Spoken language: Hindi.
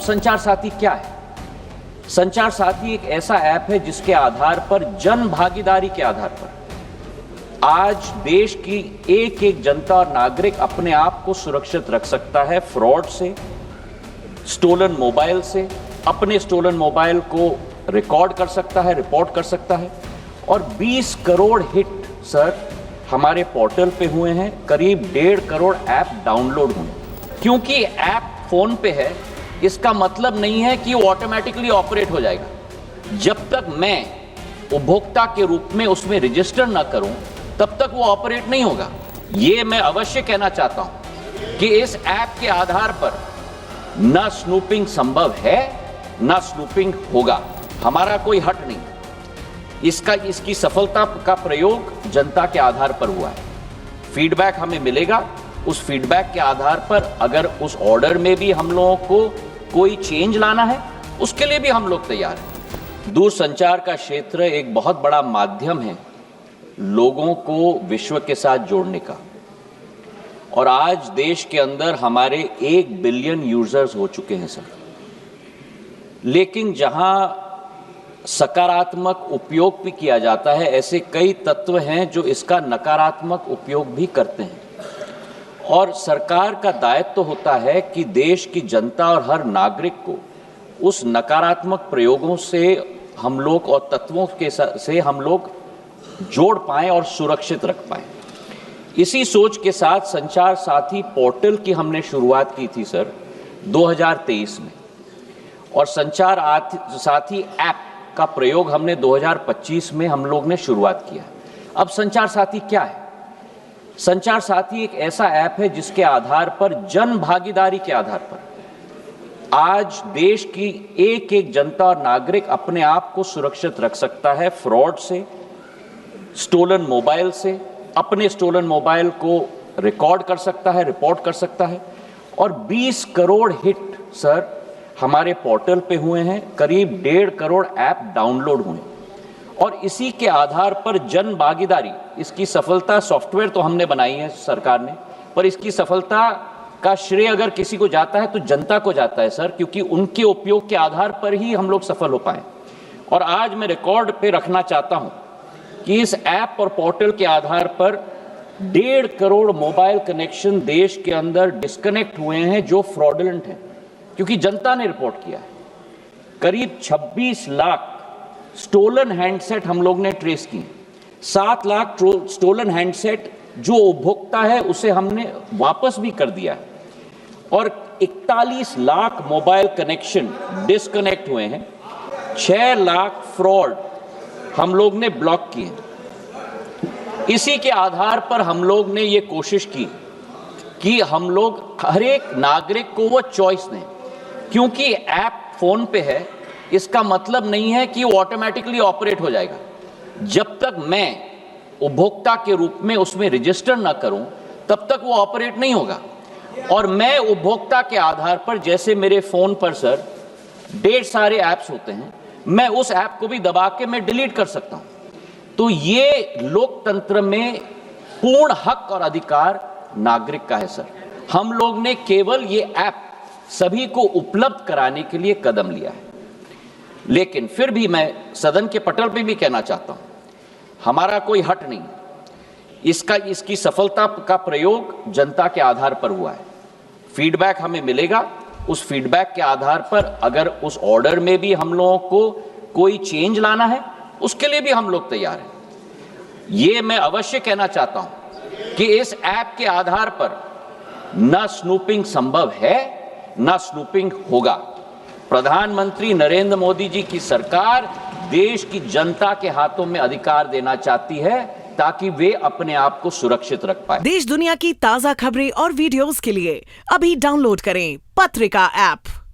संचार साथी क्या है? संचार साथी एक ऐसा ऐप है जिसके आधार पर जन भागीदारी के आधार पर आज देश की एक एक जनता और नागरिक अपने आप को सुरक्षित रख सकता है फ्रॉड से, स्टोलन मोबाइल से, अपने स्टोलन मोबाइल को रिकॉर्ड कर सकता है, रिपोर्ट कर सकता है। और 20 करोड़ हिट सर हमारे पोर्टल पे हुए हैं, करीब 1.5 करोड़ ऐप डाउनलोड हुए। क्योंकि ऐप फोन पे है इसका मतलब नहीं है कि वो ऑटोमेटिकली ऑपरेट हो जाएगा। जब तक मैं उपभोक्ता के रूप में उसमें रजिस्टर ना करूं तब तक वो ऑपरेट नहीं होगा। ये मैं अवश्य कहना चाहता हूं कि इस ऐप के आधार पर ना स्नूपिंग संभव है ना स्नूपिंग होगा। हमारा कोई हट नहीं। इसकी सफलता का प्रयोग जनता के आधार पर हुआ है। फीडबैक हमें मिलेगा, उस फीडबैक के आधार पर अगर उस ऑर्डर में भी हम लोगों को कोई चेंज लाना है उसके लिए भी हम लोग तैयार हैं। दूरसंचार का क्षेत्र एक बहुत बड़ा माध्यम है लोगों को विश्व के साथ जोड़ने का। और आज देश के अंदर हमारे 1 बिलियन यूजर्स हो चुके हैं सर। लेकिन जहां सकारात्मक उपयोग भी किया जाता है, ऐसे कई तत्व हैं जो इसका नकारात्मक उपयोग भी करते हैं। और सरकार का दायित्व होता है कि देश की जनता और हर नागरिक को उस नकारात्मक प्रयोगों से हम लोग और तत्वों के से हम लोग जोड़ पाएं और सुरक्षित रख पाएं। इसी सोच के साथ संचार साथी पोर्टल की हमने शुरुआत की थी सर 2023 में, और संचार साथी ऐप का प्रयोग हमने 2025 में हम लोग ने शुरुआत किया। अब संचार साथी क्या है? संचार साथी एक ऐसा ऐप है जिसके आधार पर जन भागीदारी के आधार पर आज देश की एक एक जनता और नागरिक अपने आप को सुरक्षित रख सकता है फ्रॉड से, स्टोलन मोबाइल से, अपने स्टोलन मोबाइल को रिकॉर्ड कर सकता है, रिपोर्ट कर सकता है। और 20 करोड़ हिट सर हमारे पोर्टल पे हुए हैं, करीब 1.5 करोड़ ऐप डाउनलोड हुए। और इसी के आधार पर जन भागीदारी, इसकी सफलता सॉफ्टवेयर तो हमने बनाई है सरकार ने, पर इसकी सफलता का श्रेय अगर किसी को जाता है तो जनता को जाता है सर, क्योंकि उनके उपयोग के आधार पर ही हम लोग सफल हो पाए। और आज मैं रिकॉर्ड पे रखना चाहता हूं कि इस ऐप और पोर्टल के आधार पर 1.5 करोड़ मोबाइल कनेक्शन देश के अंदर डिस्कनेक्ट हुए हैं जो फ्रॉडुलेंट हैं, क्योंकि जनता ने रिपोर्ट किया है। करीब 26 लाख स्टोलन हैंडसेट हम लोग ने ट्रेस किए। 7 लाख स्टोलन हैंडसेट जो उपभोक्ता है उसे हमने वापस भी कर दिया है। और 41 लाख मोबाइल कनेक्शन डिस्कनेक्ट हुए हैं। 6 लाख फ्रॉड हम लोग ने ब्लॉक किए। इसी के आधार पर हम लोग ने ये कोशिश की कि हम लोग हर एक नागरिक को वो चॉइस दें। क्योंकि ऐप फोन पे है इसका मतलब नहीं है कि वो ऑटोमेटिकली ऑपरेट हो जाएगा। जब तक मैं उपभोक्ता के रूप में उसमें रजिस्टर ना करूं तब तक वो ऑपरेट नहीं होगा। और मैं उपभोक्ता के आधार पर, जैसे मेरे फोन पर सर ढेर सारे ऐप्स होते हैं, मैं उस ऐप को भी दबा के मैं डिलीट कर सकता हूं। तो ये लोकतंत्र में पूर्ण हक और अधिकार नागरिक का है सर। हम लोग ने केवल ये ऐप सभी को उपलब्ध कराने के लिए कदम लिया है। लेकिन फिर भी मैं सदन के पटल पे भी कहना चाहता हूं, हमारा कोई हट नहीं। इसकी सफलता का प्रयोग जनता के आधार पर हुआ है। फीडबैक हमें मिलेगा, उस फीडबैक के आधार पर अगर उस ऑर्डर में भी हम लोगों को कोई चेंज लाना है उसके लिए भी हम लोग तैयार हैं। ये मैं अवश्य कहना चाहता हूं कि इस ऐप के आधार पर ना स्नूपिंग संभव है ना स्नूपिंग होगा। प्रधानमंत्री नरेंद्र मोदी जी की सरकार देश की जनता के हाथों में अधिकार देना चाहती है ताकि वे अपने आप को सुरक्षित रख पाए। देश दुनिया की ताजा खबरें और वीडियोस के लिए अभी डाउनलोड करें पत्रिका ऐप।